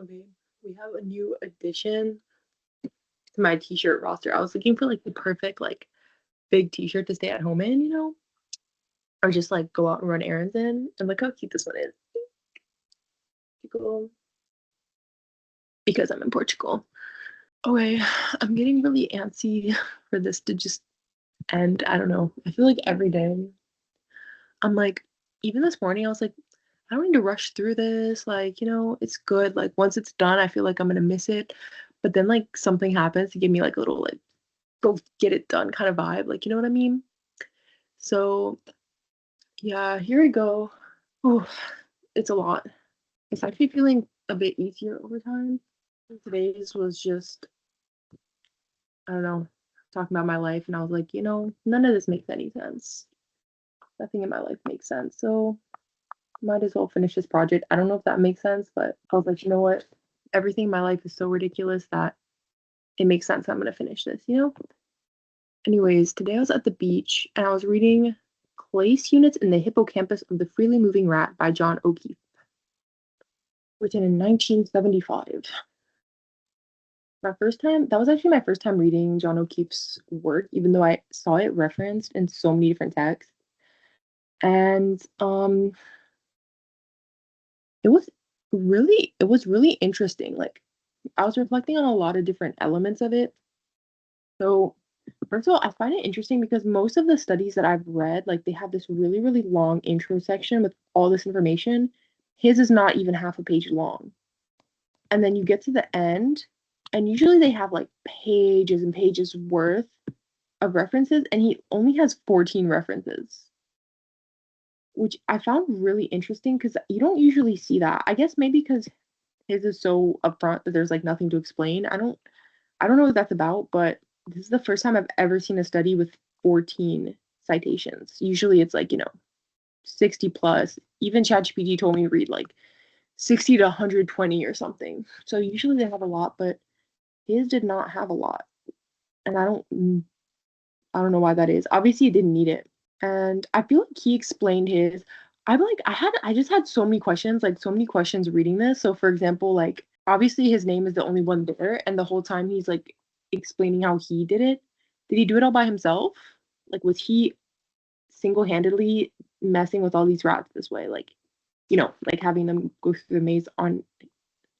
Okay, we have a new addition to my t-shirt roster. I was looking for like the perfect like big t-shirt to stay at home in, or just like go out and run errands in. And look how cute this one is. Portugal, because I'm in Portugal. Okay, I'm getting really antsy for this to just end. I don't know. I feel like every day I'm like, even this morning I was like, I don't need to rush through this. Like, it's good. Like once it's done, I feel like I'm gonna miss it. But then like something happens to give me like a little like go get it done kind of vibe. Like, you know what I mean? So yeah, here we go. Oh, it's a lot. It's actually feeling a bit easier over time. Today's was just, I don't know, talking about my life, and I was like, none of this makes any sense. Nothing in my life makes sense. So might as well finish this project. I don't know if that makes sense, but I was like, you know what? Everything in my life is so ridiculous that it makes sense. I'm gonna finish this. Anyways, today I was at the beach and I was reading Place Units in the Hippocampus of the Freely Moving Rat by John O'Keefe, written in 1975. That was actually my first time reading John O'Keefe's work, even though I saw it referenced in so many different texts. And it was really interesting. Like I was reflecting on a lot of different elements of it. So, first of all, I find it interesting because most of the studies that I've read, like they have this really, really long intro section with all this information. His is not even half a page long. And then you get to the end, and usually they have like pages and pages worth of references, and he only has 14 references, which I found really interesting because you don't usually see that. I guess maybe because his is so upfront that there's like nothing to explain. I don't know what that's about, but this is the first time I've ever seen a study with 14 citations. Usually it's like, 60 plus. Even ChatGPT told me to read like 60 to 120 or something. So usually they have a lot, but his did not have a lot. And I don't know why that is. Obviously, he didn't need it. And I feel like he explained his. I just had so many questions, like so many questions reading this. So for example, like obviously his name is the only one there, and the whole time he's like explaining how he did it. Did he do it all by himself? Like was he single-handedly messing with all these rats this way? Like, like having them go through the maze on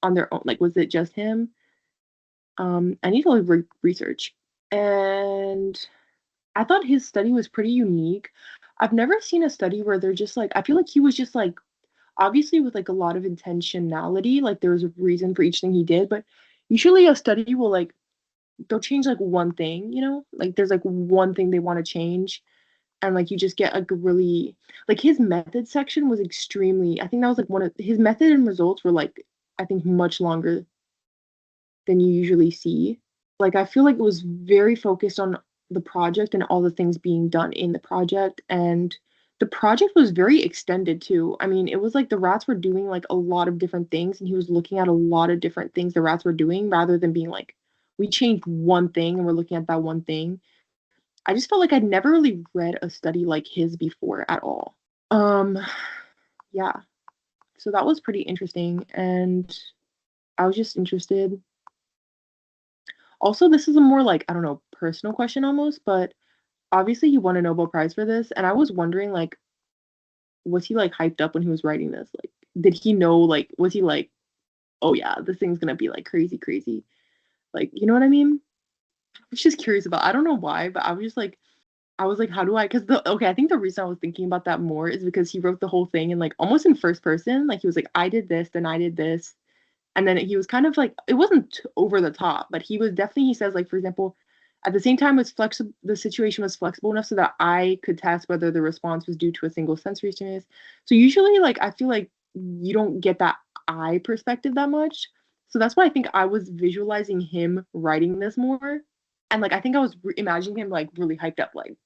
their own. Like was it just him? I need to like research. And I thought his study was pretty unique. I've never seen a study where they're just like, I feel like he was just like, obviously with like a lot of intentionality, like there was a reason for each thing he did, but usually a study will like, they'll change like one thing, like there's like one thing they want to change. And like you just get like really, like his method section was extremely, I think that was like one of his method and results were like, I think much longer than you usually see. Like I feel like it was very focused on the project and all the things being done in the project, and the project was very extended too. I mean, it was like the rats were doing like a lot of different things and he was looking at a lot of different things the rats were doing rather than being like we changed one thing and we're looking at that one thing. I just felt like I'd never really read a study like his before at all. Um yeah. So that was pretty interesting and I was just interested. Also, this is a more like, I don't know, personal question almost, but obviously he won a Nobel Prize for this, and I was wondering like, was he like hyped up when he was writing this? Like, did he know like was he like, oh yeah, this thing's gonna be like crazy, crazy? Like, you know what I mean? I was just curious about I don't know why, but I was like, how do I because the okay, I think the reason I was thinking about that more is because he wrote the whole thing in like almost in first person. Like he was like, I did this, then I did this. And then he was kind of like it wasn't over the top, but he was definitely he says like for example, at the same time, it's flexible. The situation was flexible enough so that I could test whether the response was due to a single sensory stimulus. So usually, like I feel like you don't get that eye perspective that much. So that's why I think I was visualizing him writing this more, and like I think I was imagining him like really hyped up, like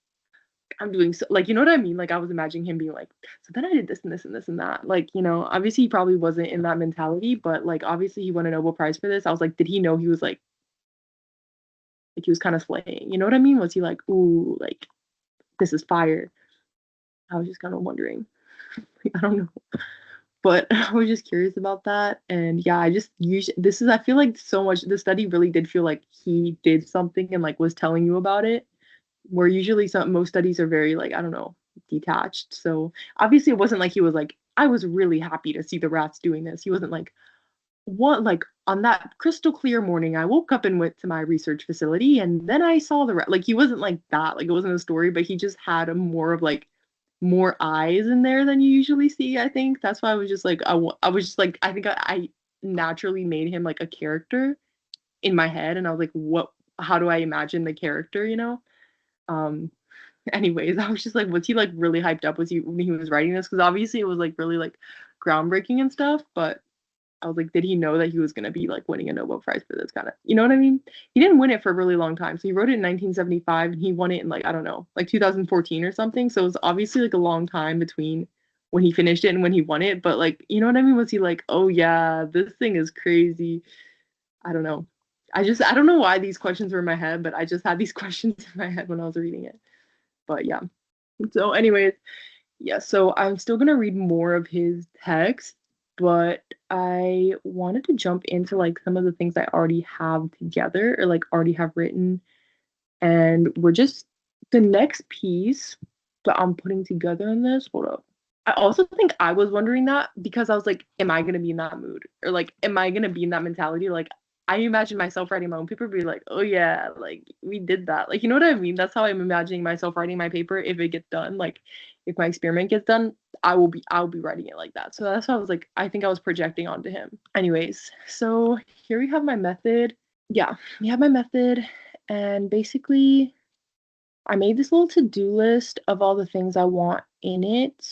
I'm doing so, like you know what I mean. Like I was imagining him being like, so then I did this and this and this and that. Like obviously he probably wasn't in that mentality, but like obviously he won a Nobel Prize for this. I was like, did he know he was like he was kind of slaying. You know what I mean? Was he like, ooh, like this is fire? I was just kind of wondering. I don't know. But I was just curious about that. And yeah, I just usually this is I feel like so much the study really did feel like he did something and like was telling you about it. Where usually some most studies are very like, I don't know, detached. So obviously it wasn't like he was like, I was really happy to see the rats doing this. He wasn't like, what like on that crystal clear morning, I woke up and went to my research facility and then I saw the rat. Like he wasn't like that. Like it wasn't a story, but he just had a more of like more eyes in there than you usually see, I think. That's why I was just like I was just like I think I naturally made him like a character in my head and I was like what how do I imagine the character, you know? Um anyways, I was just like was he like really hyped up was he when he was writing this cuz obviously it was like really like groundbreaking and stuff, but I was like, did he know that he was gonna be like winning a Nobel Prize for this kind of, you know what I mean? He didn't win it for a really long time. So he wrote it in 1975 and he won it in like, I don't know, like 2014 or something. So it was obviously like a long time between when he finished it and when he won it. But like, you know what I mean? Was he like, oh yeah, this thing is crazy? I don't know. I don't know why these questions were in my head, but I just had these questions in my head when I was reading it. But yeah. So, anyways, yeah, so I'm still gonna read more of his text, but I wanted to jump into like some of the things I already have together or like already have written. And we're just the next piece that I'm putting together in this. Hold up. I also think I was wondering that because I was like, am I gonna be in that mood? Or like, am I gonna be in that mentality? Like, I imagine myself writing my own paper, be like, oh yeah, like we did that. Like, you know what I mean? That's how I'm imagining myself writing my paper if it gets done. Like, if my experiment gets done, I'll be writing it like that. So that's why I was like, I think I was projecting onto him. Anyways, so here we have my method. Yeah, we have my method, and basically I made this little to-do list of all the things I want in it.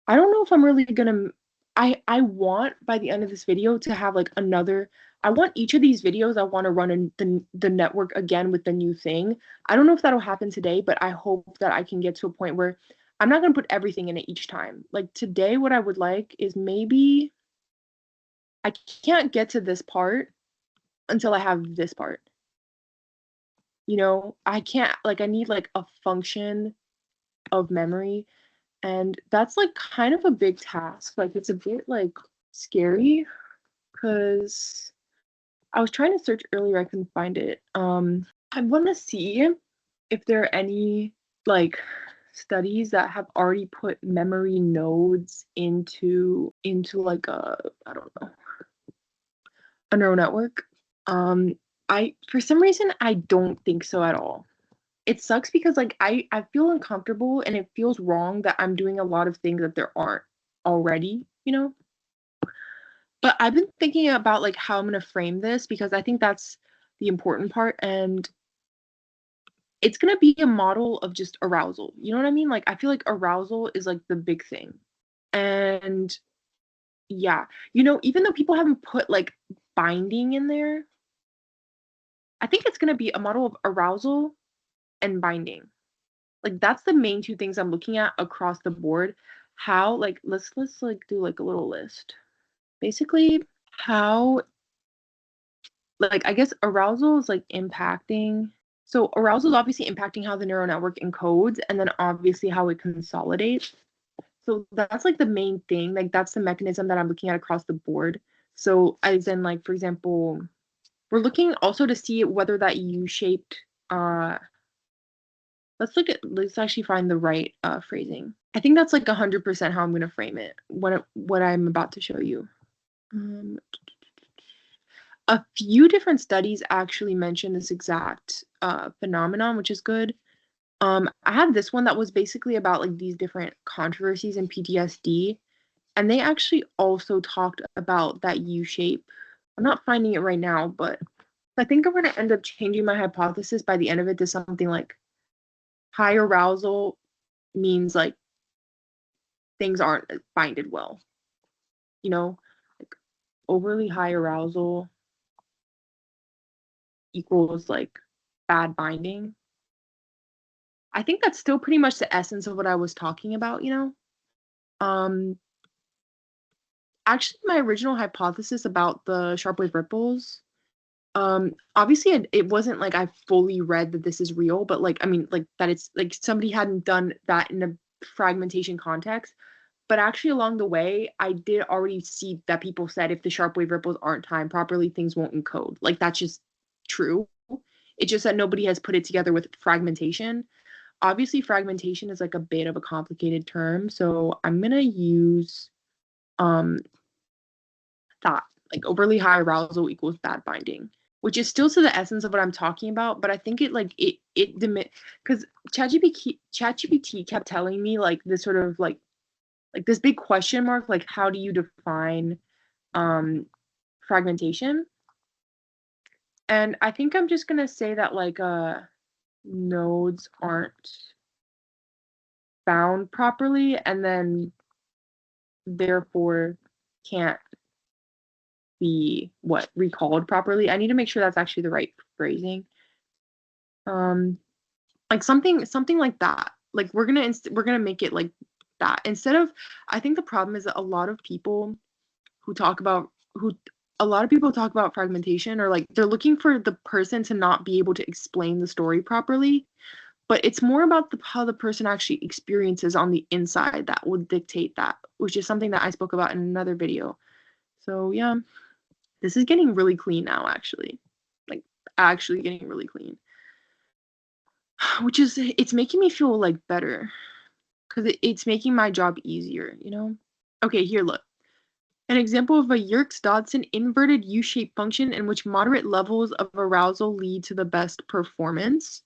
I don't know if I'm really gonna I want by the end of this video to have like another I want each of these videos I want to run in the network again with the new thing. I don't know if that'll happen today, but I hope that I can get to a point where I'm not gonna put everything in it each time. Like today, what I would like is maybe I can't get to this part until I have this part. You know, I can't like I need like a function of memory. And that's like kind of a big task. Like it's a bit like scary because I was trying to search earlier, I couldn't find it. I want to see if there are any like studies that have already put memory nodes into like a I don't know a neural network. I for some reason I don't think so at all. It sucks because like I feel uncomfortable and it feels wrong that I'm doing a lot of things that there aren't already, you know? But I've been thinking about like how I'm going to frame this because I think that's the important part and it's going to be a model of just arousal. You know what I mean? Like I feel like arousal is like the big thing. And yeah, you know, even though people haven't put like binding in there, I think it's going to be a model of arousal and binding. Like that's the main two things I'm looking at across the board. How like let's like do like a little list. Basically, how like I guess arousal is like impacting. So arousal is obviously impacting how the neural network encodes and then obviously how it consolidates. So that's like the main thing. Like that's the mechanism that I'm looking at across the board. So as in like for example, we're looking also to see whether that U-shaped let's actually find the right phrasing. I think that's like 100% how I'm going to frame it. What I'm about to show you. Um, a few different studies actually mention this exact phenomenon, which is good. I had this one that was basically about like these different controversies in PTSD, and they actually also talked about that U shape. I'm not finding it right now, but I think I'm going to end up changing my hypothesis by the end of it to something like high arousal means like things aren't binded well. You know, like overly high arousal equals like bad binding. I think that's still pretty much the essence of what I was talking about, you know? Um, actually, my original hypothesis about the sharp wave ripples, obviously it wasn't like I fully read that this is real, but like, I mean, like that it's like somebody hadn't done that in a fragmentation context. But actually along the way, I did already see that people said if the sharp wave ripples aren't timed properly, things won't encode. Like that's just true. It's just that nobody has put it together with fragmentation. Obviously, fragmentation is like a bit of a complicated term, so I'm gonna use um that, like overly high arousal equals bad binding, which is still to the essence of what I'm talking about, but I think it like it because ChatGPT kept telling me like this sort of like this big question mark, like how do you define um fragmentation? And I think I'm just gonna say that like nodes aren't bound properly and then therefore can't be recalled properly. I need to make sure that's actually the right phrasing. Um like something like that. Like we're gonna make it like that instead of. I think the problem is that who talk about who a lot of people talk about fragmentation or like they're looking for the person to not be able to explain the story properly, but it's more about how the person actually experiences on the inside that would dictate that, which is something that I spoke about in another video. So yeah, this is getting really clean now, actually, like actually getting really clean, which is it's making me feel like better because it's making my job easier, you know. Okay, here, look. An example of a Yerkes-Dodson inverted U-shaped function in which moderate levels of arousal lead to the best performance.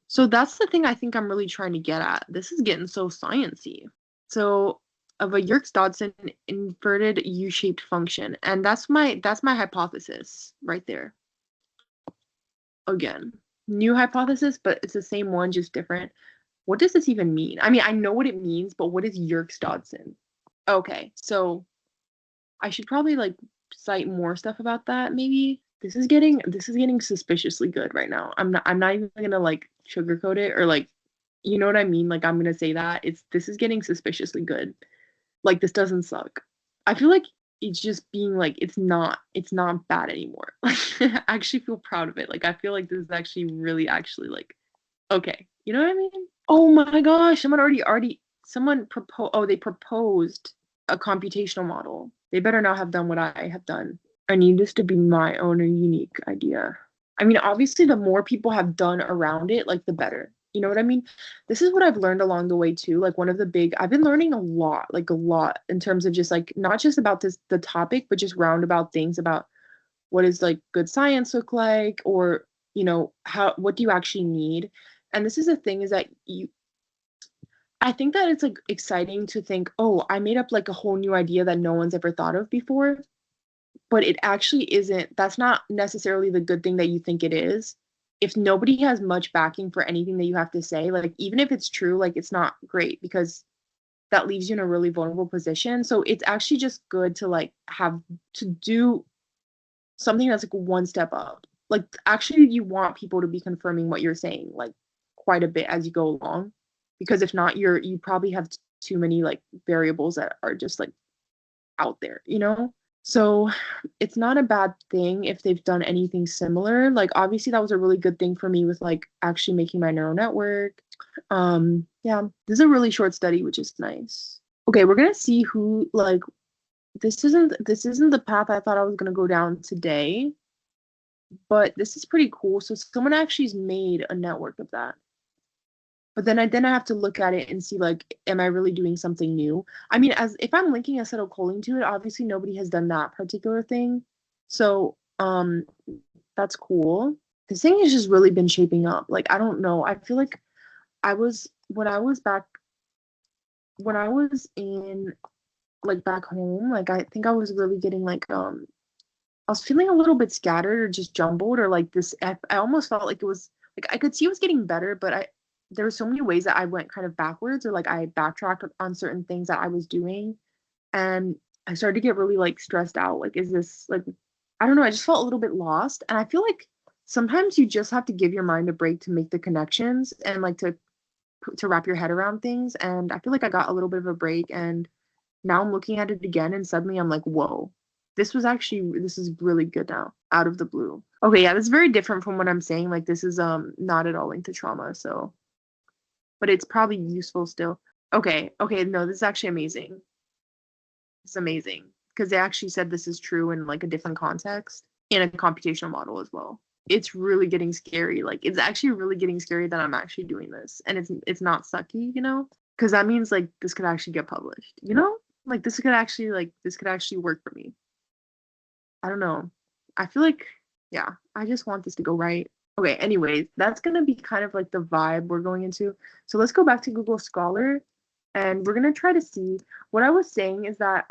So that's the thing I think I'm really trying to get at. This is getting so sciencey. So of a Yerkes-Dodson inverted U-shaped function, and that's my hypothesis right there. Again, new hypothesis, but it's the same one, just different. What does this even mean? I mean, I know what it means, but what is Yerkes-Dodson? Okay, so I should probably like cite more stuff about that maybe. This is getting suspiciously good right now. I'm not even gonna like sugarcoat it or like you know what I mean? Like I'm gonna say that. This is getting suspiciously good. Like this doesn't suck. I feel like it's just being like it's not bad anymore. Like I actually feel proud of it. Like I feel like this is actually really actually like okay. You know what I mean? Oh my gosh, someone proposed they proposed a computational model. They better not have done what I have done. I need this to be my own unique idea. I mean, obviously the more people have done around it, like the better. You know what I mean? This is what I've learned along the way too. Like one of the big I've been learning like a lot in terms of just like not just about the topic, but just roundabout things about what does like good science look like or, you know, what do you actually need? And this is the thing is that I think that it's like exciting to think, oh, I made up like a whole new idea that no one's ever thought of before, but it actually isn't. That's not necessarily the good thing that you think it is. If nobody has much backing for anything that you have to say, like even if it's true, like it's not great because that leaves you in a really vulnerable position. So it's actually just good to like have to do something that's like one step up. Like actually you want people to be confirming what you're saying like quite a bit as you go along because if not you probably have too many like variables that are just like out there, you know? So it's not a bad thing if they've done anything similar. Like obviously that was a really good thing for me with like actually making my neural network. Yeah, this is a really short study, which is nice. Okay, we're gonna see who like this isn't the path I thought I was gonna go down today, but this is pretty cool. So someone actually has made a network of that. But then I have to look at it and see like, am I really doing something new? I mean, as if I'm linking acetylcholine to it, obviously nobody has done that particular thing. So that's cool. This thing has just really been shaping up. Like I don't know. I feel like I was when I was in like back home, like I think I was really getting like I was feeling a little bit scattered or just jumbled or like this I almost felt like it was like I could see it was getting better, but there were so many ways that I went kind of backwards or like I backtracked on certain things that I was doing and I started to get really like stressed out. Like is this like I don't know, I just felt a little bit lost and I feel like sometimes you just have to give your mind a break to make the connections and like to wrap your head around things and I feel like I got a little bit of a break and now I'm looking at it again and suddenly I'm like, whoa, this is really good now, out of the blue. Okay, yeah, this is very different from what I'm saying. Like this is not at all linked to trauma, so but it's probably useful still. Okay, no, this is actually amazing. It's amazing because they actually said this is true in like a different context in a computational model as well. It's really getting scary. Like it's actually really getting scary that I'm actually doing this and it's not sucky, you know? Because that means like this could actually get published, you know? Like this could actually work for me. I don't know. I feel like yeah, I just want this to go right. Okay, anyways, that's gonna be kind of like the vibe we're going into. So let's go back to Google Scholar and we're gonna try to see what I was saying is that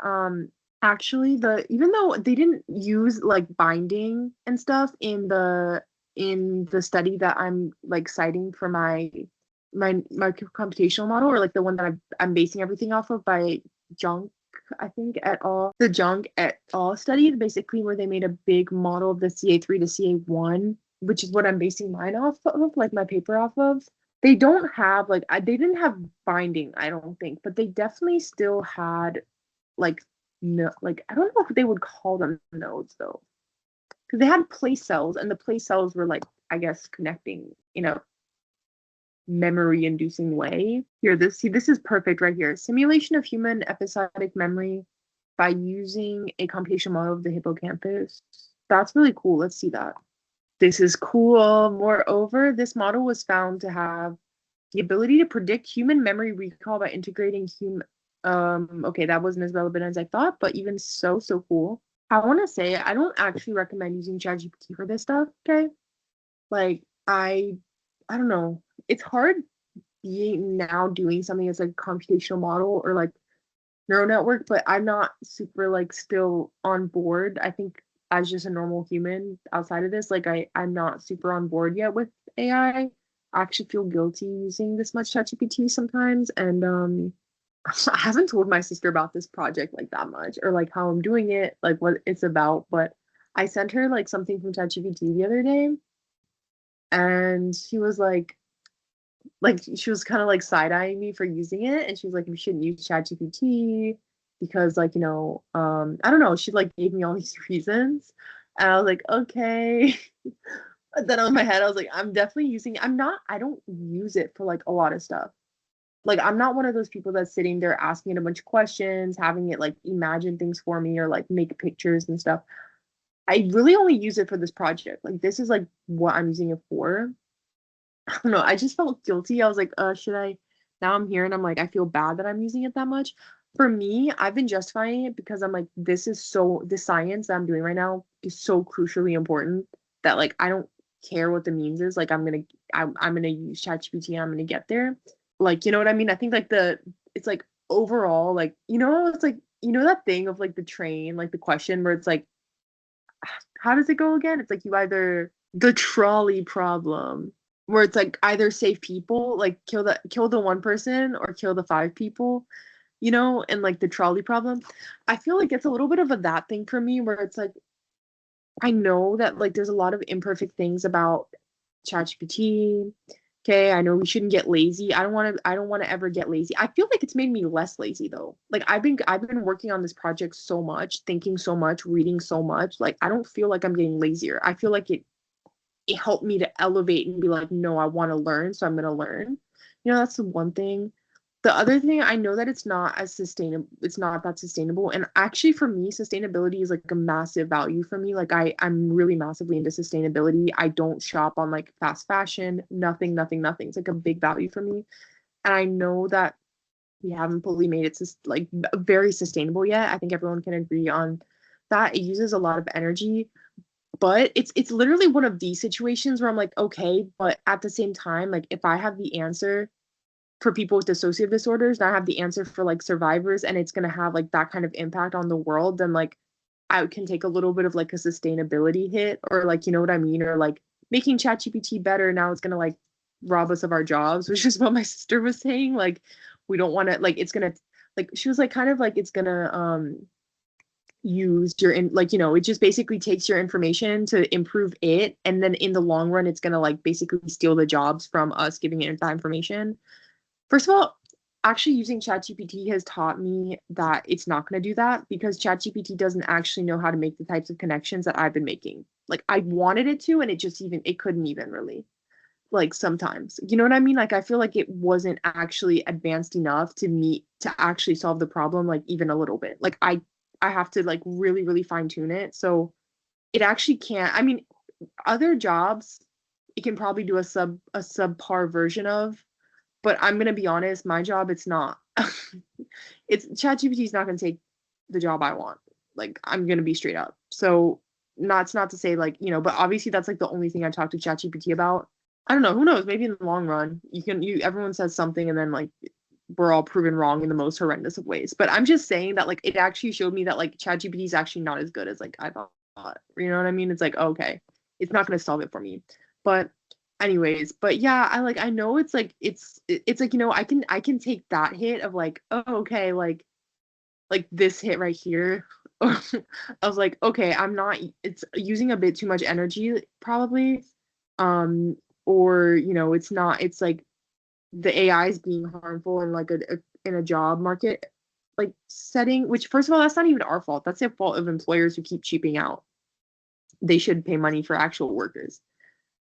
actually the even though they didn't use like binding and stuff in the study that I'm like citing for my computational model or like the one that I'm basing everything off of by Junk, I think et al. The Junk et al. Study, basically where they made a big model of the CA3 to CA1, which is what I'm basing mine off of, like my paper off of. They don't have like they didn't have binding, I don't think, but they definitely still had like no like I don't know if they would call them nodes though. Because they had place cells and the place cells were like, I guess, connecting, memory inducing way. Here, this is perfect right here. Simulation of human episodic memory by using a computational model of the hippocampus. That's really cool. Let's see that. This is cool. Moreover, this model was found to have the ability to predict human memory recall by integrating human. Okay, that wasn't as relevant as I thought, but even so cool. I want to say I don't actually recommend using ChatGPT for this stuff. Okay, like I don't know. It's hard being now doing something as like a computational model or like neural network, but I'm not super like still on board. I think as just a normal human outside of this, like I'm not super on board yet with AI. I actually feel guilty using this much ChatGPT sometimes, and I haven't told my sister about this project like that much or like how I'm doing it, like what it's about, but I sent her like something from ChatGPT the other day, and she was like she was kind of like side-eyeing me for using it and she was like you shouldn't use ChatGPT because like I don't know, she like gave me all these reasons and I was like okay. But then on my head I was like I don't use it for like a lot of stuff. Like I'm not one of those people that's sitting there asking it a bunch of questions, having it like imagine things for me or like make pictures and stuff. I really only use it for this project. Like this is like what I'm using it for. I don't know. I just felt guilty. I was like, should I? Now I'm here and I'm like, I feel bad that I'm using it that much. For me, I've been justifying it because I'm like, the science that I'm doing right now is so crucially important that like I don't care what the means is. Like I'm gonna use ChatGPT and I'm gonna get there. Like, you know what I mean? I think like it's like overall, like, it's like, that thing of like the train, like the question where it's like, how does it go again? It's like you either the trolley problem where it's like either save people, like kill the one person or kill the five people, and like the trolley problem. I feel like it's a little bit of a that thing for me where it's like I know that like there's a lot of imperfect things about ChatGPT. Okay, I know we shouldn't get lazy. I don't want to ever get lazy. I feel like it's made me less lazy though. Like I've been working on this project so much, thinking so much, reading so much. Like I don't feel like I'm getting lazier. I feel like it helped me to elevate and be like, no, I want to learn, so I'm going to learn. That's the one thing. The other thing, I know that it's not as sustainable. It's not that sustainable. And actually, for me, sustainability is like a massive value for me. Like I'm really massively into sustainability. I don't shop on like fast fashion, nothing, nothing, nothing. It's like a big value for me. And I know that we haven't fully made it like very sustainable yet. I think everyone can agree on that. It uses a lot of energy, but it's literally one of these situations where I'm like, okay, but at the same time, like if I have the answer for people with dissociative disorders, and I have the answer for like survivors, and it's gonna have like that kind of impact on the world, then like I can take a little bit of like a sustainability hit, or like you know what I mean, or like making ChatGPT better now it's gonna like rob us of our jobs, which is what my sister was saying. Like we don't want to like it's gonna like she was like kind of like it's gonna use it just basically takes your information to improve it, and then in the long run it's going to like basically steal the jobs from us giving it that information. First of all, actually using ChatGPT has taught me that it's not going to do that because ChatGPT doesn't actually know how to make the types of connections that I've been making. Like I wanted it to, and it couldn't even really. like sometimes. You know what I mean? Like I feel like it wasn't actually advanced enough to actually solve the problem like even a little bit. Like I have to like really really fine tune it. So it actually can't. I mean, other jobs it can probably do a subpar version of, but I'm gonna be honest, my job it's not. It's ChatGPT is not gonna take the job I want. Like I'm gonna be straight up. So not to say like, but obviously that's like the only thing I talk to ChatGPT about. I don't know, who knows? Maybe in the long run, everyone says something and then like we're all proven wrong in the most horrendous of ways. But I'm just saying that like it actually showed me that like ChatGPT is actually not as good as like I thought. You know what I mean? It's like okay, it's not gonna solve it for me. But anyways, but yeah, I know it's like it's like I can take that hit of like oh okay like this hit right here. I was like okay, I'm not it's using a bit too much energy probably, um or it's not, it's like the AI is being harmful in like in a job market like setting, which first of all that's not even our fault, that's the fault of employers who keep cheaping out. They should pay money for actual workers.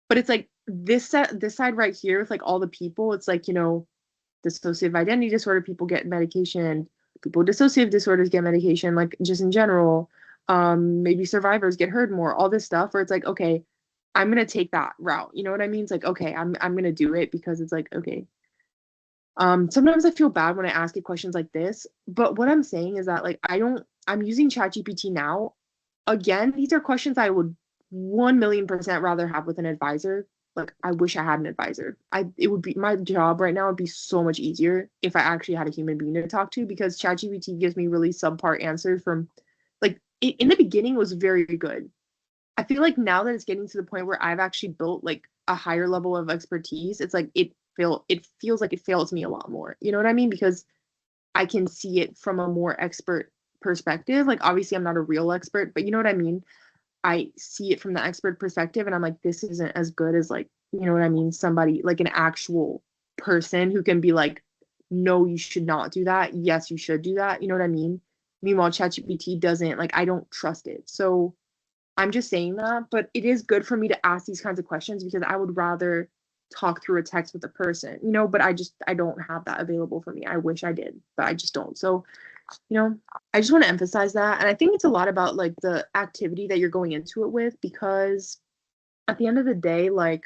But it's like this side right here with like all the people, it's like, dissociative identity disorder people get medication, people with dissociative disorders get medication, like just in general. Maybe survivors get heard more, all this stuff where it's like, okay, I'm gonna take that route. You know what I mean? It's like, okay, I'm gonna do it because it's like, okay. Sometimes I feel bad when I ask it questions like this, but what I'm saying is that like I'm using ChatGPT now. Again, these are questions I would 1,000,000% rather have with an advisor. Like I wish I had an advisor. It would be my job right now would be so much easier if I actually had a human being to talk to, because ChatGPT gives me really subpar answers from like in the beginning it was very good. I feel like now that it's getting to the point where I've actually built like a higher level of expertise, it's like it feels like it fails me a lot more. You know what I mean? Because I can see it from a more expert perspective. Like obviously I'm not a real expert, but you know what I mean? I see it from the expert perspective and I'm like, this isn't as good as like, you know what I mean? Somebody like an actual person who can be like, no, you should not do that. Yes, you should do that. You know what I mean? Meanwhile, ChatGPT doesn't, like, I don't trust it. So I'm just saying that, but it is good for me to ask these kinds of questions because I would rather talk through a text with a person, but I don't have that available for me. I wish I did, but I just don't. So, I just want to emphasize that. And I think it's a lot about like the activity that you're going into it with, because at the end of the day, like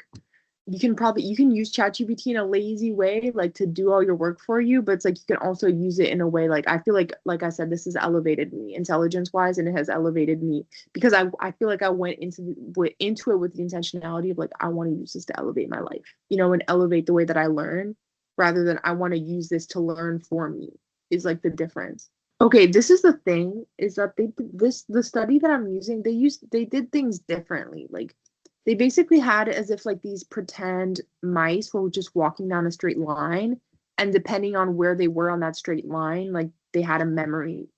you can use ChatGPT in a lazy way, like to do all your work for you, but it's like you can also use it in a way like I feel like I said, this has elevated me intelligence wise, and it has elevated me because I feel like I went into it with the intentionality of like I want to use this to elevate my life, and elevate the way that I learn rather than I want to use this to learn for me is like the difference. Okay, this is the thing is that the study that I'm using, they did things differently. Like they basically had it as if like these pretend mice were just walking down a straight line, and depending on where they were on that straight line, like they had a memory,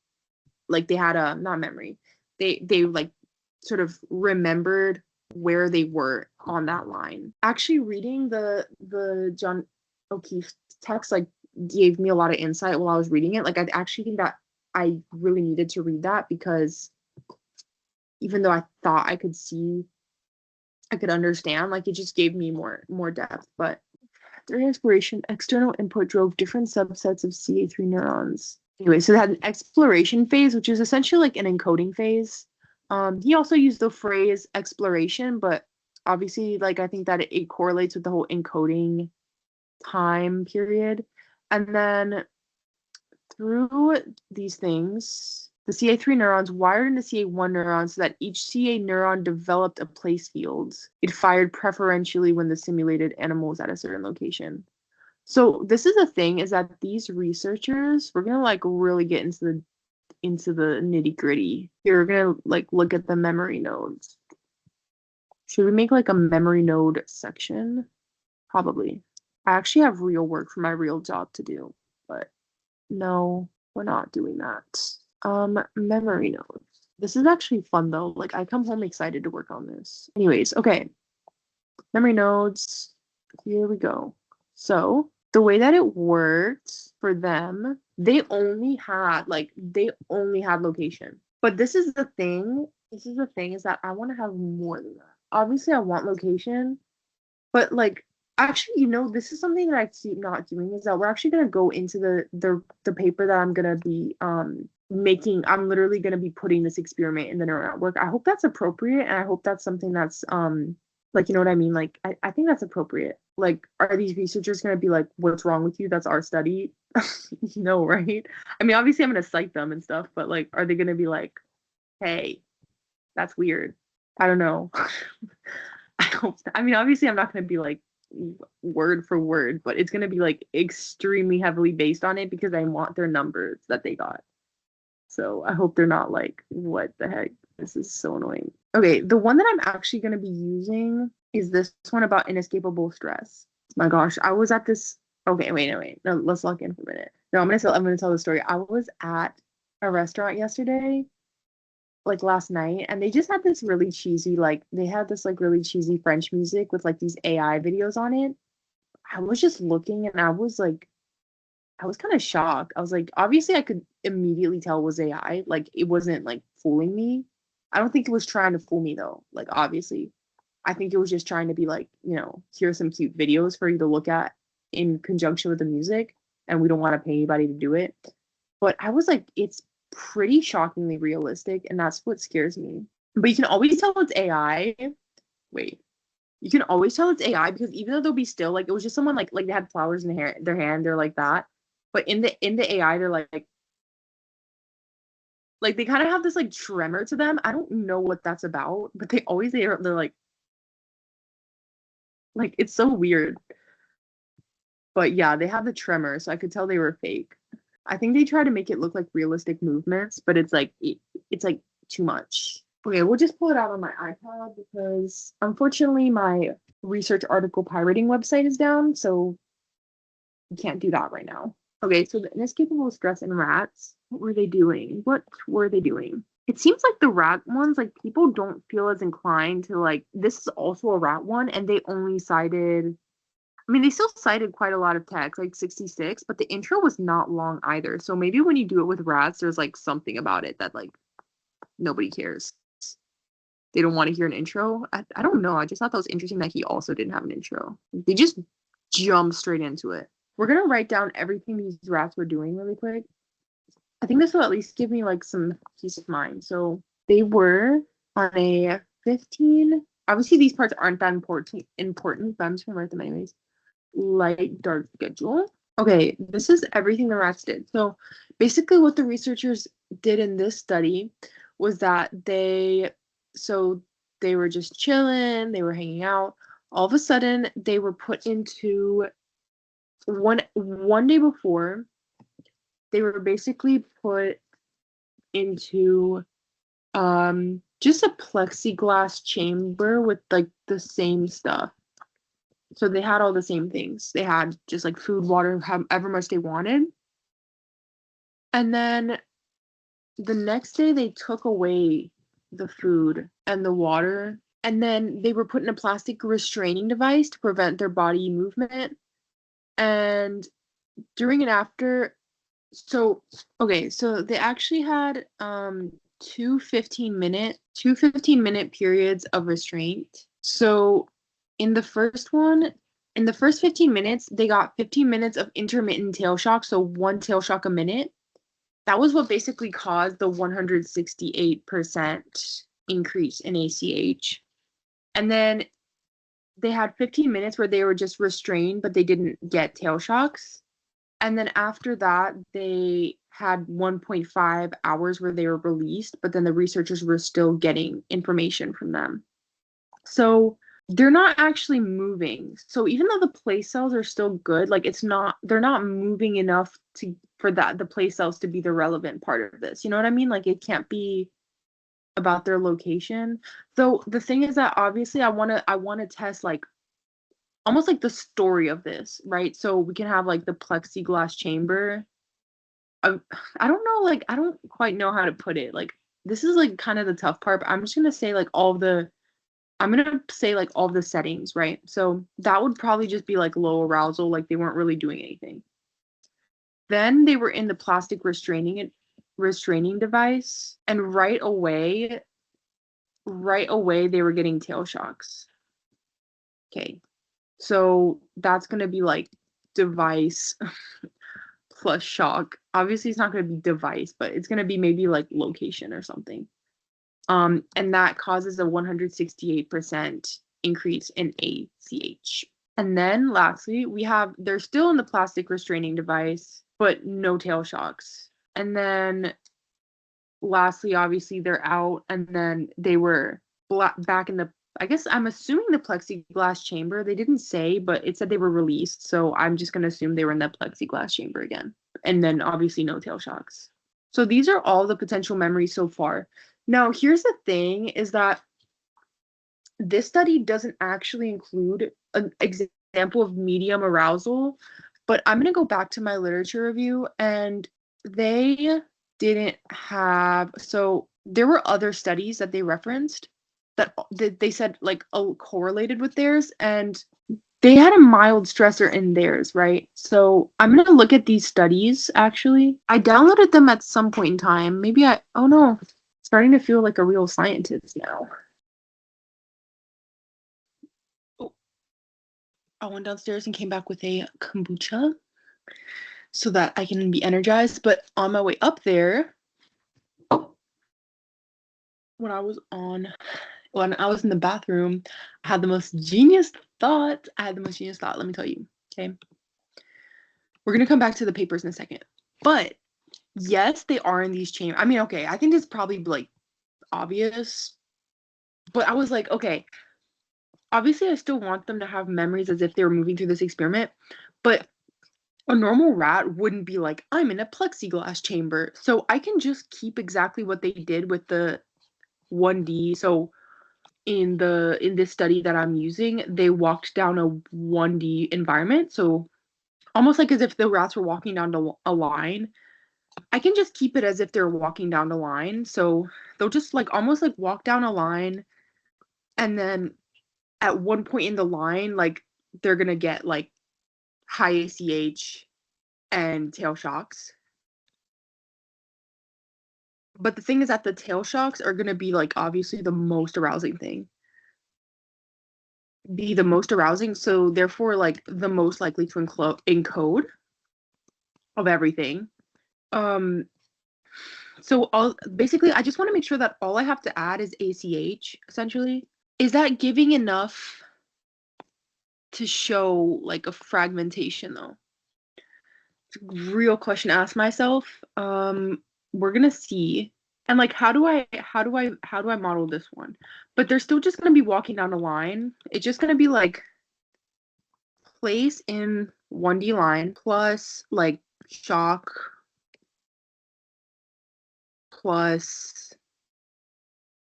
like they had a not memory. They like sort of remembered where they were on that line. Actually reading the John O'Keefe text like gave me a lot of insight while I was reading it. Like I actually think that I really needed to read that because even though I thought I could understand, like it just gave me more depth. But during exploration, external input drove different subsets of CA3 neurons. Anyway, so they had an exploration phase, which is essentially like an encoding phase. He also used the phrase exploration, but obviously, like I think that it correlates with the whole encoding time period. And then through these things, the CA3 neurons wired into CA1 neurons so that each CA neuron developed a place field. It fired preferentially when the simulated animal was at a certain location. So this is the thing, is that these researchers, we're gonna like really get into the nitty gritty. You're gonna like look at the memory nodes. Should we make like a memory node section? Probably. I actually have real work for my real job to do, but no, we're not doing that. Memory nodes. This is actually fun though. Like I come home excited to work on this. Anyways, okay. Memory nodes. Here we go. So the way that it worked for them, they only had location. But this is the thing. This is the thing is that I want to have more than that. Obviously, I want location, but like Actually, this is something that I keep not doing is that we're actually gonna go into the paper that I'm gonna be making. I'm literally gonna be putting this experiment in the neural network. I hope that's appropriate, and I hope that's something that's like you know what I mean? Like I think that's appropriate. Like, are these researchers gonna be like, what's wrong with you? That's our study. No, right? I mean, obviously I'm gonna cite them and stuff, but like, are they gonna be like, hey, that's weird? I don't know. I hope. I mean, obviously, I'm not going to be like word for word, but it's going to be like extremely heavily based on it because I want their numbers that they got. So I hope they're not like, what the heck? This is so annoying. Okay, the one that I'm actually going to be using is this one about inescapable stress. My gosh, I was at this. Okay, wait, no, wait. No, let's lock in for a minute. No, I'm gonna tell the story. I was at a restaurant yesterday like last night and they just had this really cheesy like they had this like really cheesy French music with like these AI videos on it. I was just looking and I was kind of shocked. I was like, obviously I could immediately tell it was AI. Like it wasn't like fooling me. I don't think it was trying to fool me though. Like obviously. I think it was just trying to be like, here's some cute videos for you to look at in conjunction with the music and we don't want to pay anybody to do it. But I was like, it's pretty shockingly realistic, and that's what scares me. But you can always tell it's AI. Wait, you can always tell it's AI because even though they'll be still, like it was just someone like they had flowers in their hand, they're like that. But in the AI, they're like they kind of have this like tremor to them. I don't know what that's about, but they're like it's so weird. But yeah, they have the tremor, so I could tell they were fake. I think they try to make it look like realistic movements, but it's like too much. Okay, we'll just pull it out on my iPad because unfortunately my research article pirating website is down, so we can't do that right now. Okay, so the inescapable stress in rats, what were they doing? What were they doing? It seems like the rat ones, like people don't feel as inclined to like this is also a rat one, and they only cited I mean, they still cited quite a lot of text, like 66, but the intro was not long either. So maybe when you do it with rats, there's like something about it that like nobody cares. They don't want to hear an intro. I don't know. I just thought that was interesting that he also didn't have an intro. They just jumped straight into it. We're gonna write down everything these rats were doing really quick. I think this will at least give me like some peace of mind. So they were on a 15. Obviously, these parts aren't that important, but I'm just gonna write them anyways. Light dark schedule. Okay, this is everything the rats did. So basically what the researchers did in this study was that so they were just chilling, they were hanging out. All of a sudden they were put into one day before they were basically put into just a plexiglass chamber with like the same stuff. So they had all the same things. They had just like food, water, however much they wanted. And then the next day they took away the food and the water. And then they were put in a plastic restraining device to prevent their body movement. And during and after, so okay, so they actually had two 15-minute periods of restraint. So in the first one, in the first 15 minutes, they got 15 minutes of intermittent tail shock, so one tail shock a minute. That was what basically caused the 168% increase in ACH. And then they had 15 minutes where they were just restrained, but they didn't get tail shocks. And then after that, they had 1.5 hours where they were released, but then the researchers were still getting information from them. So they're not actually moving. So even though the place cells are still good, like they're not moving enough for that the place cells to be the relevant part of this. You know what I mean? Like it can't be about their location. Though the thing is that obviously I want to test like almost like the story of this, right? So we can have like the plexiglass chamber. I, I don't know, like I don't quite know how to put it. Like this is like kind of the tough part, but I'm gonna say like all the settings, right? So that would probably just be like low arousal, like they weren't really doing anything. Then they were in the plastic restraining device, and right away they were getting tail shocks. Okay. So that's going to be like device plus shock. Obviously, it's not going to be device, but it's going to be maybe like location or something. And that causes a 168% increase in ACH. And then lastly, they're still in the plastic restraining device, but no tail shocks. And then lastly, obviously, they're out, and then they were back in the, I guess I'm assuming the plexiglass chamber. They didn't say, but it said they were released. So I'm just going to assume they were in the plexiglass chamber again. And then obviously no tail shocks. So these are all the potential memories so far. Now, here's the thing is that this study doesn't actually include an example of medium arousal, but I'm going to go back to my literature review, and they didn't have, so there were other studies that they referenced that they said like correlated with theirs, and they had a mild stressor in theirs, right? So I'm going to look at these studies actually. I downloaded them at some point in time. Oh no, starting to feel like a real scientist now. I went downstairs and came back with a kombucha so that I can be energized. But on my way up there, when I was in the bathroom, I had the most genius thought. Let me tell you. Okay. We're going to come back to the papers in a second. But yes, they are in these chambers. I mean, okay, I think it's probably like obvious. But I was like, okay, obviously I still want them to have memories as if they were moving through this experiment. But a normal rat wouldn't be like, I'm in a plexiglass chamber. So I can just keep exactly what they did with the 1D. So in this study that I'm using, they walked down a 1D environment. So almost like as if the rats were walking down a line. I can just keep it as if they're walking down the line. So they'll just like almost like walk down a line, and then at one point in the line, like they're gonna get like high ACH and tail shocks. But the thing is that the tail shocks are going to be like obviously the most arousing thing. Be the most arousing, so therefore like the most likely to encode of everything. Um so basically I just want to make sure that all I have to add is ACH essentially. Is that giving enough to show like a fragmentation though? It's a real question to ask myself. We're gonna see. And like how do I model this one? But they're still just gonna be walking down a line. It's just gonna be like place in 1D line plus like shock plus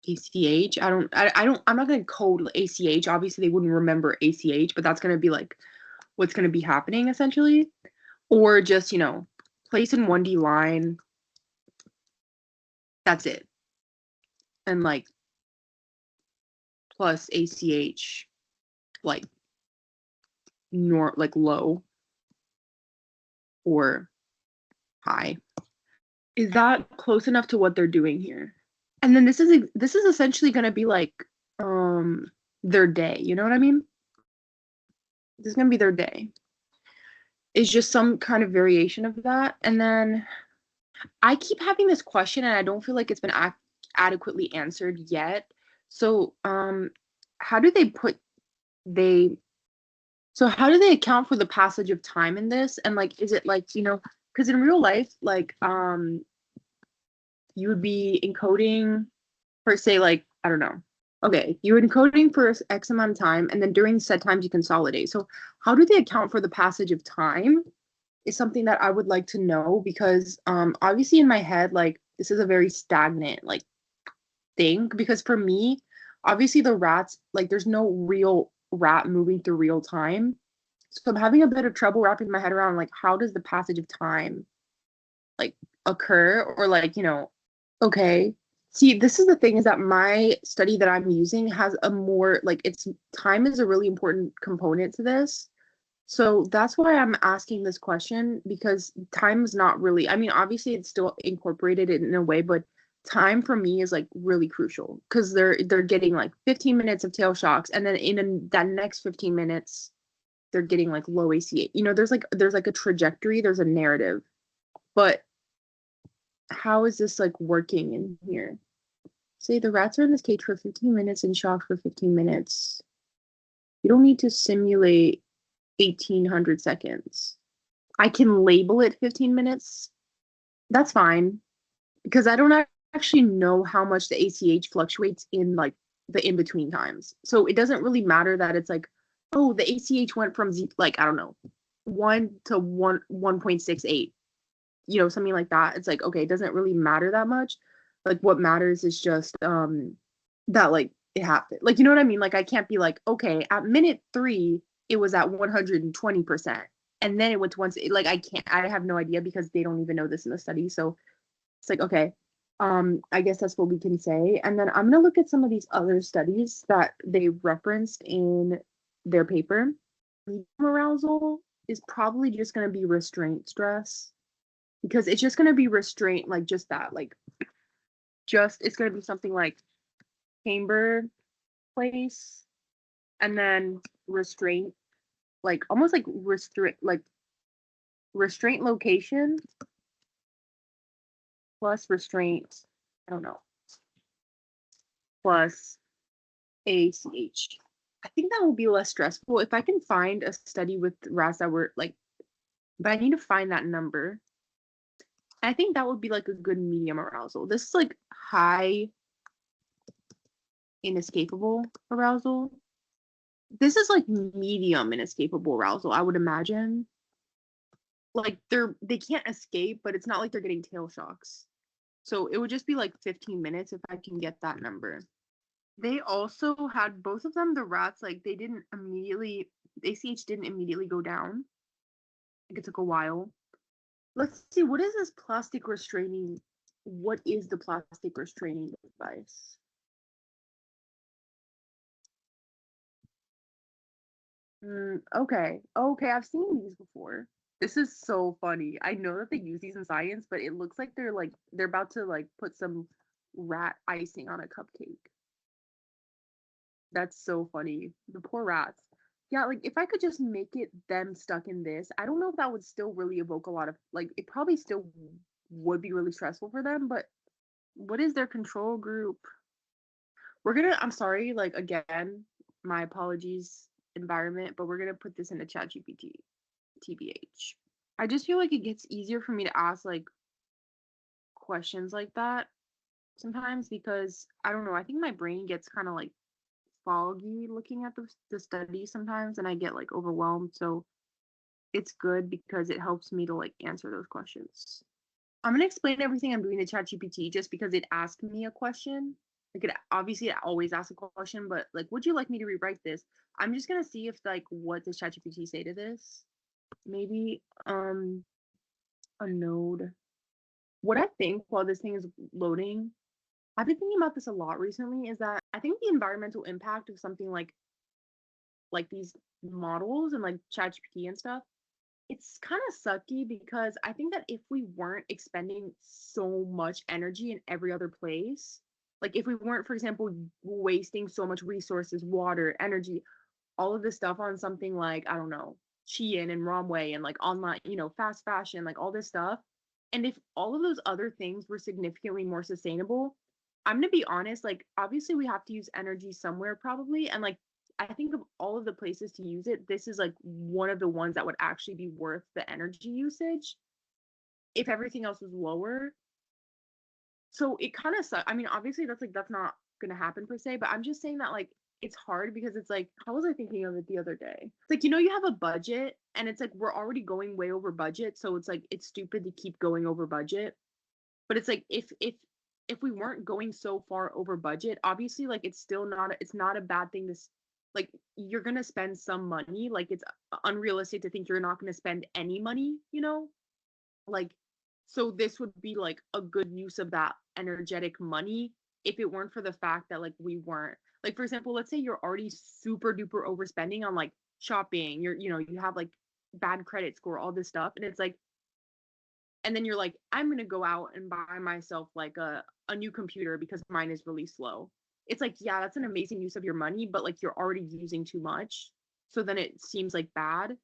ACH. I'm not gonna code ACH. Obviously they wouldn't remember ACH, but that's gonna be like what's gonna be happening essentially. Or just, place in 1D line. That's it. And like plus ACH like like low or high. Is that close enough to what they're doing here? And then this is essentially going to be like their day, you know what I mean? This is going to be their day. It's just some kind of variation of that. And then I keep having this question and I don't feel like it's been adequately answered yet. So how do they how do they account for the passage of time in this? And like, is it like, because in real life, like, you would be encoding for say like, I don't know. Okay, you're encoding for X amount of time, and then during set times you consolidate. So how do they account for the passage of time is something that I would like to know, because obviously in my head, like this is a very stagnant like thing, because for me, obviously the rats, like there's no real rat moving through real time. So I'm having a bit of trouble wrapping my head around like how does the passage of time like occur, or like, okay. See, this is the thing, is that my study that I'm using has a more like, it's time is a really important component to this. So that's why I'm asking this question, because time is not really, I mean, obviously it's still incorporated in a way, but time for me is like really crucial, because they're getting like 15 minutes of tail shocks, and then that next 15 minutes they're getting like low ACH. There's like a trajectory, there's a narrative. But how is this like working in here? Say the rats are in this cage for 15 minutes and shocked for 15 minutes. You don't need to simulate 1800 seconds. I can label it 15 minutes. That's fine because I don't actually know how much the ACH fluctuates in like the in between times. So it doesn't really matter that it's like, oh, the ACH went from like, I don't know, 1 to 1.68, something like that. It's like, okay, it doesn't really matter that much. Like what matters is just that like it happened. Like, you know what I mean? Like I can't be like, okay, at minute 3 it was at 120%. And then it went to once like I have no idea because they don't even know this in the study. So it's like, okay, I guess that's what we can say. And then I'm gonna look at some of these other studies that they referenced in their paper. Medium arousal is probably just gonna be restraint stress because it's just gonna be restraint, like just that, like just it's gonna be something like chamber place and then restraint, like almost like restraint location plus restraint, I don't know, plus ACH. I think that will be less stressful if I can find a study with rats that were like, but I need to find that number. I think that would be like a good medium arousal. This is like high inescapable arousal. This is like medium inescapable arousal, I would imagine. Like they can't escape, but it's not like they're getting tail shocks. So it would just be like 15 minutes if I can get that number. They also had both of them, the rats, like they didn't immediately, ACH didn't immediately go down. Like it took a while. Let's see, what is this plastic restraining? What is the plastic restraining device? Okay, I've seen these before. This is so funny. I know that they use these in science, but it looks like they're about to like put some rat icing on a cupcake. That's so funny. The poor rats. Yeah, like if I could just make it them stuck in this, I don't know if that would still really evoke a lot of like it probably still would be really stressful for them, but what is their control group? I'm sorry, like again, my apologies, environment, but we're gonna put this into ChatGPT, TBH. I just feel like it gets easier for me to ask like questions like that sometimes because I don't know, I think my brain gets kind of like foggy looking at the study sometimes and I get like overwhelmed. So it's good because it helps me to like answer those questions. I'm gonna explain everything I'm doing to ChatGPT just because it asked me a question. Like it always asks a question, but like, would you like me to rewrite this? I'm just gonna see if like what does ChatGPT say to this? Maybe a node. What I think while this thing is loading, I've been thinking about this a lot recently, is that I think the environmental impact of something like these models and like ChatGPT and stuff, it's kind of sucky because I think that if we weren't expending so much energy in every other place, like if we weren't, for example, wasting so much resources, water, energy, all of this stuff on something like, I don't know, Shein and Romway and like online, fast fashion, like all this stuff. And if all of those other things were significantly more sustainable, I'm gonna be honest, like obviously we have to use energy somewhere probably. And like I think of all of the places to use it, this is like one of the ones that would actually be worth the energy usage if everything else was lower. So it kind of sucks. I mean, obviously that's not gonna happen per se, but I'm just saying that like it's hard because it's like, how was I thinking of it the other day? It's like, you have a budget and it's like we're already going way over budget, so it's like it's stupid to keep going over budget. But it's like if we weren't going so far over budget, obviously like it's not a bad thing to like you're gonna spend some money. Like it's unrealistic to think you're not gonna spend any money, like so this would be like a good use of that energetic money if it weren't for the fact that like we weren't, like for example, let's say you're already super duper overspending on like shopping, you have like bad credit score, all this stuff, and it's like, and then you're like, I'm gonna go out and buy myself like a new computer because mine is really slow. It's like, yeah, that's an amazing use of your money, but like you're already using too much. so then it seems like bad.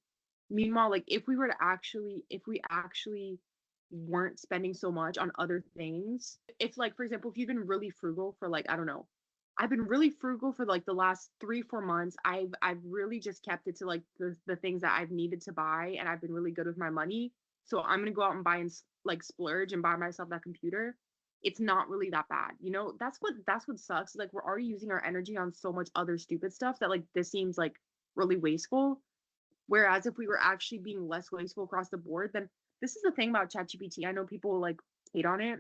Meanwhile, like if we actually weren't spending so much on other things, if like for example, if you've been really frugal for like, I don't know, I've been really frugal for like the last 3 4 months. I've really just kept it to like the things that I've needed to buy, and I've been really good with my money. So I'm gonna go out and buy and like splurge and buy myself that computer. It's not really that bad, you know. That's what sucks. Like we're already using our energy on so much other stupid stuff that like this seems like really wasteful. Whereas if we were actually being less wasteful across the board, then this is the thing about ChatGPT. I know people like hate on it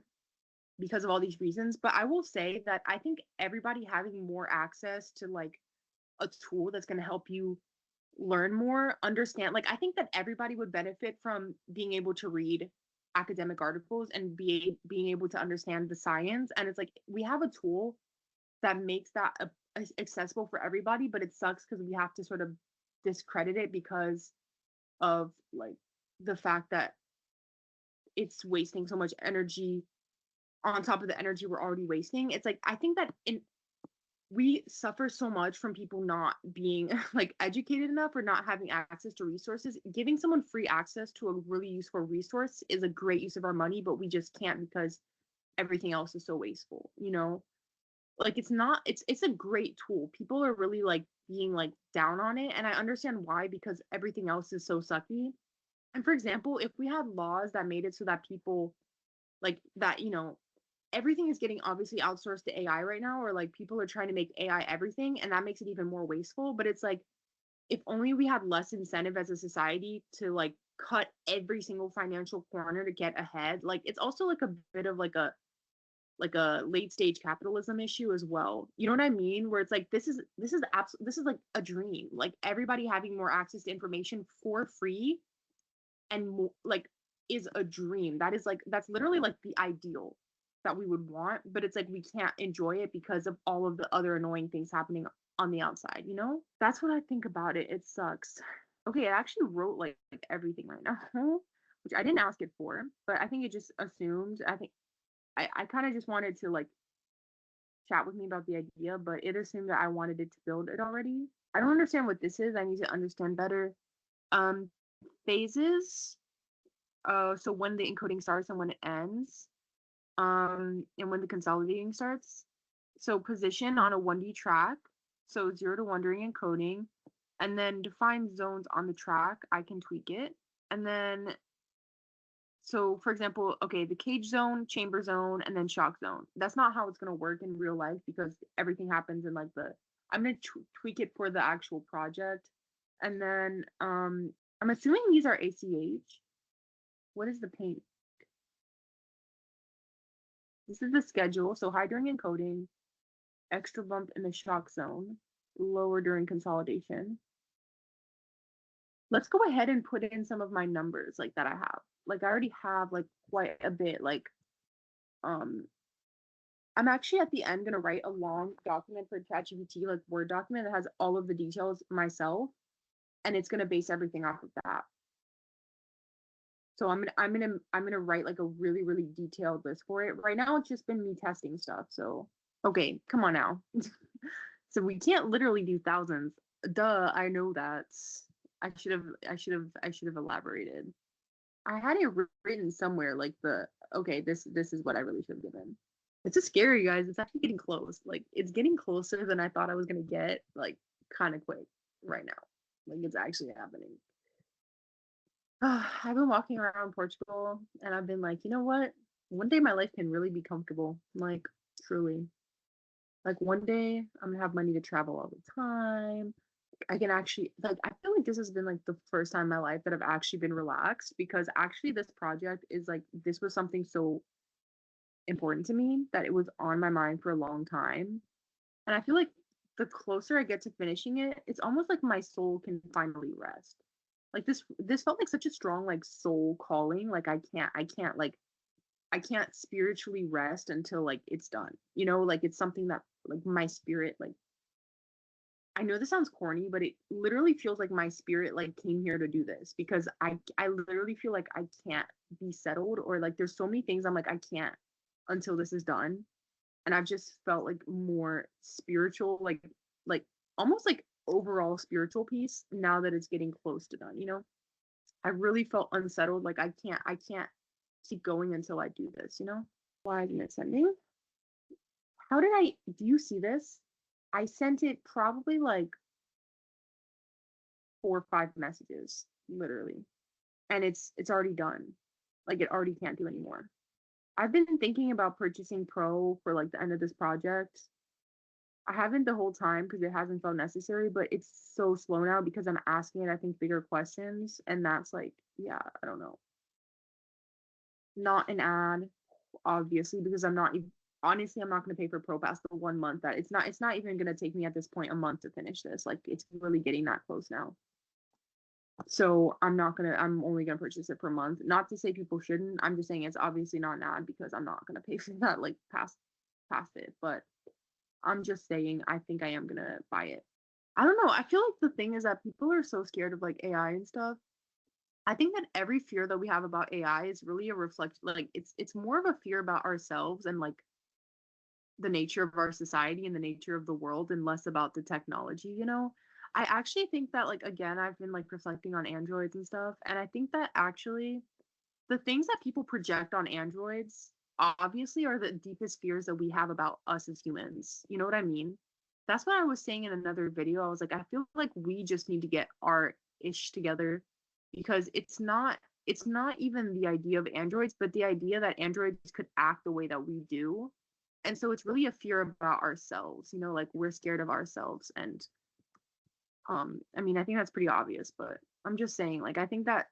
because of all these reasons, but I will say that I think everybody having more access to like a tool that's going to help you learn more, understand, like I think that everybody would benefit from being able to read academic articles and being able to understand the science. And it's like we have a tool that makes that accessible for everybody, but it sucks because we have to sort of discredit it because of like the fact that it's wasting so much energy on top of the energy we're already wasting. It's like I think that in we suffer so much from people not being like educated enough or not having access to resources. Giving someone free access to a really useful resource is a great use of our money, but we just can't because everything else is so wasteful, you know? Like it's not it's a great tool. People are really like being like down on it, and I understand why because everything else is so sucky. And for example, if we had laws that made it so that people like that, you know, everything is getting obviously outsourced to AI right now, or like people are trying to make AI everything, and that makes it even more wasteful. But it's like if only we had less incentive as a society to like cut every single financial corner to get ahead. Like it's also like a bit of like a late stage capitalism issue as well. You know what I mean? Where it's like this is like a dream. Like everybody having more access to information for free and more, like is a dream. That is like that's literally like the ideal that we would want, but it's like we can't enjoy it because of all of the other annoying things happening on the outside, you know? That's what I think about it. It sucks. Okay, I actually wrote like everything right now, which I didn't ask it for, but I think it just assumed. I think I kind of just wanted to like chat with me about the idea, but it assumed that I wanted it to build it already. I don't understand what this is. I need to understand better. Um, Phases. So when the encoding starts and when it ends. And when the consolidating starts. So position on a 1D track. So 0 to 1 during encoding. And then define zones on the track. I can tweak it. And then so for example, okay, the cage zone, chamber zone, and then shock zone. That's not how it's going to work in real life because everything happens in like I'm going to tweak it for the actual project. And then I'm assuming these are ACH. What is the paint? This is the schedule. So high during encoding, extra bump in the shock zone, lower during consolidation. Let's go ahead and put in some of my numbers like that I have. Like I already have like quite a bit. Like um I'm actually at the end gonna write a long document for ChatGPT, like Word document that has all of the details myself, and it's gonna base everything off of that. So I'm gonna write like a really really detailed list for it. Right now it's just been me testing stuff. So okay, come on now. So we can't literally do thousands. Duh, I know that. I should have elaborated. I had it written somewhere like okay, this is what I really should have given. It's just scary, guys. It's actually getting close. Like it's getting closer than I thought I was gonna get, like kind of quick right now. Like it's actually happening. I've been walking around Portugal and I've been like, you know what? One day my life can really be comfortable. Like truly. Like one day I'm gonna have money to travel all the time. I can actually like I feel like this has been like the first time in my life that I've actually been relaxed because actually this project is like this was something so important to me that it was on my mind for a long time. And I feel like the closer I get to finishing it, it's almost like my soul can finally rest. Like this felt like such a strong like soul calling. Like I can't spiritually rest until like it's done. You know, like it's something that like my spirit like I know this sounds corny, but it literally feels like my spirit like came here to do this because I literally feel like I can't be settled or like there's so many things I'm like I can't until this is done. And I've just felt like more spiritual, like almost like overall spiritual peace now that it's getting close to done, you know? I really felt unsettled, like I can't keep going until I do this, you know? Why isn't it sending? How did I do you see this? I sent it probably like 4 or 5 messages, literally. And it's already done. Like it already can't do anymore. I've been thinking about purchasing Pro for like the end of this project. I haven't the whole time because it hasn't felt necessary, but it's so slow now because I'm asking it, I think, bigger questions. And that's like, yeah, I don't know. Not an ad, obviously, because I'm not honestly, I'm not going to pay for Pro past the 1 month that it's not even going to take me at this point a month to finish this. Like it's really getting that close now. So I'm only gonna purchase it per month. Not to say people shouldn't. I'm just saying it's obviously not an ad because I'm not gonna pay for that like past it. But I'm just saying I think I am gonna buy it. I don't know. I feel like the thing is that people are so scared of like AI and stuff. I think that every fear that we have about AI is really a reflection, like it's more of a fear about ourselves and like the nature of our society and the nature of the world and less about the technology, you know? I actually think that like again, I've been like reflecting on androids and stuff, and I think that actually the things that people project on androids obviously are the deepest fears that we have about us as humans. You know what I mean? That's what I was saying in another video. I was like, I feel like we just need to get our ish together because it's not even the idea of androids, but the idea that androids could act the way that we do. And so it's really a fear about ourselves, you know, like we're scared of ourselves. And I mean, I think that's pretty obvious, but I'm just saying, like, I think that,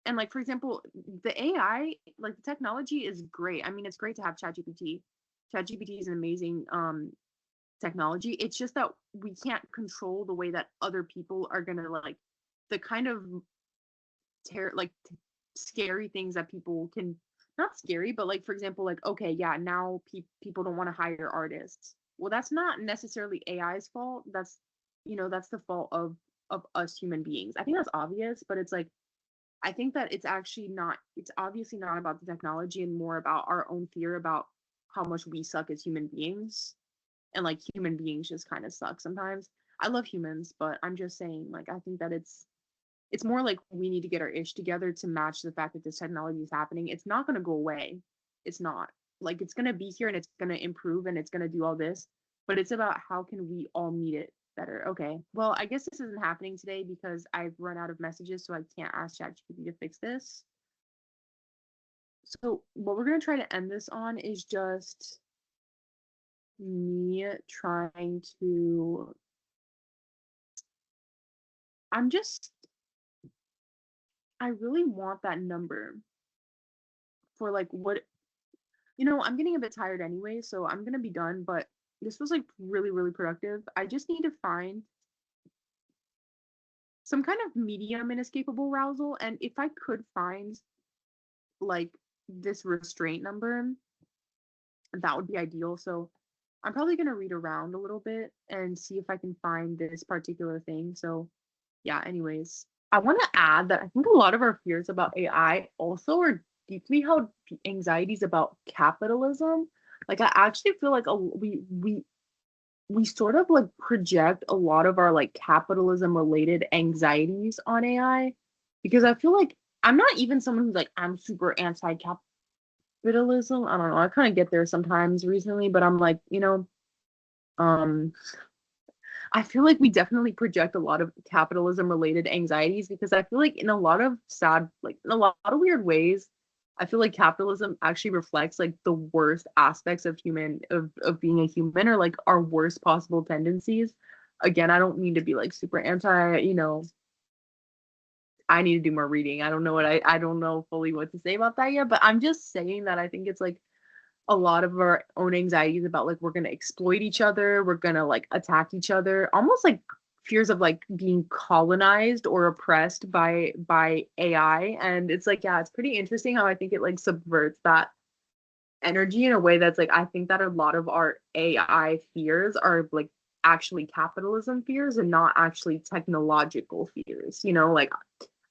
and like, for example, the AI, like the technology is great. I mean, it's great to have ChatGPT. ChatGPT is an amazing technology. It's just that we can't control the way that other people are gonna like the kind of like scary things that people can, not scary, but like for example, like okay, yeah, now people don't want to hire artists. Well, that's not necessarily AI's fault. That's, you know, that's the fault of us human beings. I think that's obvious, but it's like I think that it's actually not, it's obviously not about the technology and more about our own fear about how much we suck as human beings. And like human beings just kind of suck sometimes. I love humans, but I'm just saying, like, I think that it's more like we need to get our ish together to match the fact that this technology is happening. It's not going to go away. It's not. Like it's going to be here and it's going to improve and it's going to do all this, but it's about how can we all meet it better. Okay. Well, I guess this isn't happening today because I've run out of messages, so I can't ask ChatGPT to fix this. So what we're going to try to end this on is just me trying to, I'm just, I really want that number for like what, you know, I'm getting a bit tired anyway, so I'm gonna be done, but this was like really, really productive. I just need to find some kind of medium inescapable arousal, and if I could find like this restraint number, that would be ideal. So I'm probably gonna read around a little bit and see if I can find this particular thing. So yeah, anyways, I want to add that I think a lot of our fears about AI also are deeply held anxieties about capitalism. Like I actually feel like we sort of like project a lot of our like capitalism related anxieties on AI because I feel like I'm not even someone who's like I'm super anti capitalism. I don't know. I kind of get there sometimes recently, but I'm like, you know, um I feel like we definitely project a lot of capitalism related anxieties because I feel like in a lot of sad, like in a lot of weird ways, I feel like capitalism actually reflects like the worst aspects of of being a human or like our worst possible tendencies. Again, I don't mean to be like super anti, you know, I need to do more reading. I don't know fully what to say about that yet, but I'm just saying that I think it's like a lot of our own anxieties about like we're gonna exploit each other, we're gonna like attack each other, almost like fears of like being colonized or oppressed by AI. And it's like, yeah, it's pretty interesting how I think it like subverts that energy in a way that's like I think that a lot of our AI fears are like actually capitalism fears and not actually technological fears. You know, like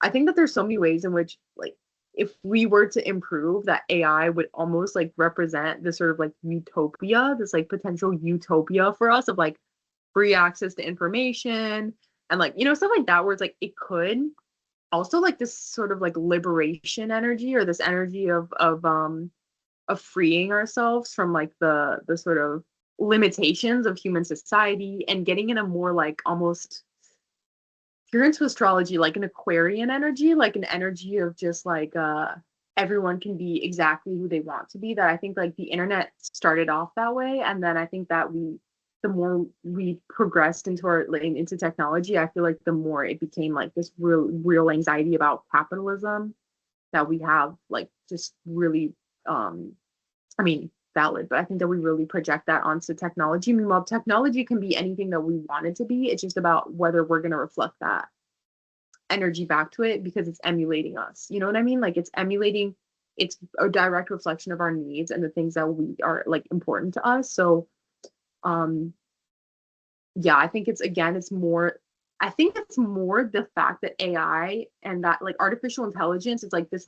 I think that there's so many ways in which like if we were to improve that AI would almost like represent this sort of like utopia, this like potential utopia for us of like free access to information and like, stuff like that where it's like it could also like this sort of like liberation energy or this energy of freeing ourselves from like the sort of limitations of human society and getting in a more like almost if you're into astrology, like an Aquarian energy, like an energy of just like everyone can be exactly who they want to be. That I think like the internet started off that way, and then I think that the more we progressed into our like, into technology, I feel like the more it became like this real anxiety about capitalism that we have like just really I mean valid, but I think that we really project that onto technology. Meanwhile, technology can be anything that we want it to be. It's just about whether we're going to reflect that energy back to it because it's emulating us. You know what I mean? Like it's emulating, it's a direct reflection of our needs and the things that we are like important to us. So, um, yeah, I think it's again, it's more. I think it's more the fact that AI and that like artificial intelligence is like this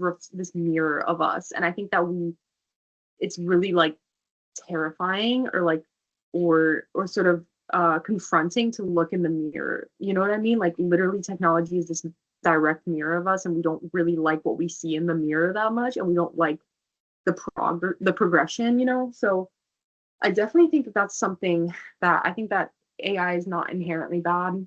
mirror of us, and I think that it's really like terrifying or like or sort of confronting to look in the mirror. You know what I mean? Like literally technology is this direct mirror of us and we don't really like what we see in the mirror that much and we don't like the progression, So I definitely think that that's something that I think that AI is not inherently bad.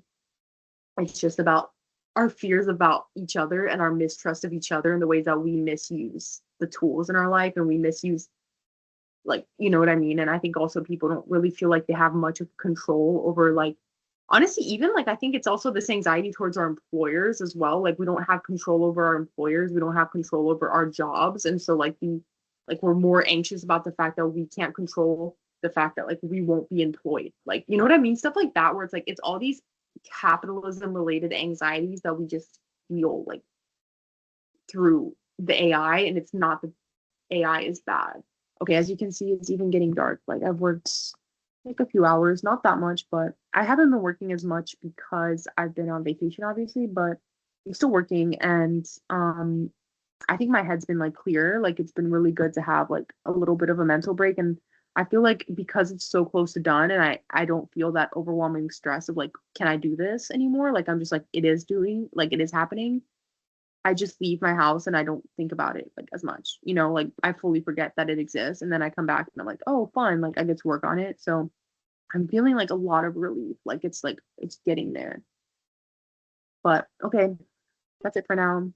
It's just about our fears about each other and our mistrust of each other and the ways that we misuse the tools in our life and we misuse like you know what I mean. And I think also people don't really feel like they have much of control over like honestly even like I think it's also this anxiety towards our employers as well. Like we don't have control over our employers, we don't have control over our jobs, and so we're more anxious about the fact that we can't control the fact that like we won't be employed, like you know what I mean, stuff like that where it's like it's all these capitalism related anxieties that we just feel like through the AI, and it's not that AI is bad. Okay, as you can see, it's even getting dark. Like I've worked like a few hours, not that much, but I haven't been working as much because I've been on vacation, obviously, but I'm still working and I think my head's been like clear. Like it's been really good to have like a little bit of a mental break. And I feel like because it's so close to done and I don't feel that overwhelming stress of like, can I do this anymore? Like I'm just like, it is happening. I just leave my house and I don't think about it like as much, like I fully forget that it exists. And then I come back and I'm like, fun. Like I get to work on it. So I'm feeling like a lot of relief. Like it's getting there. But okay, that's it for now.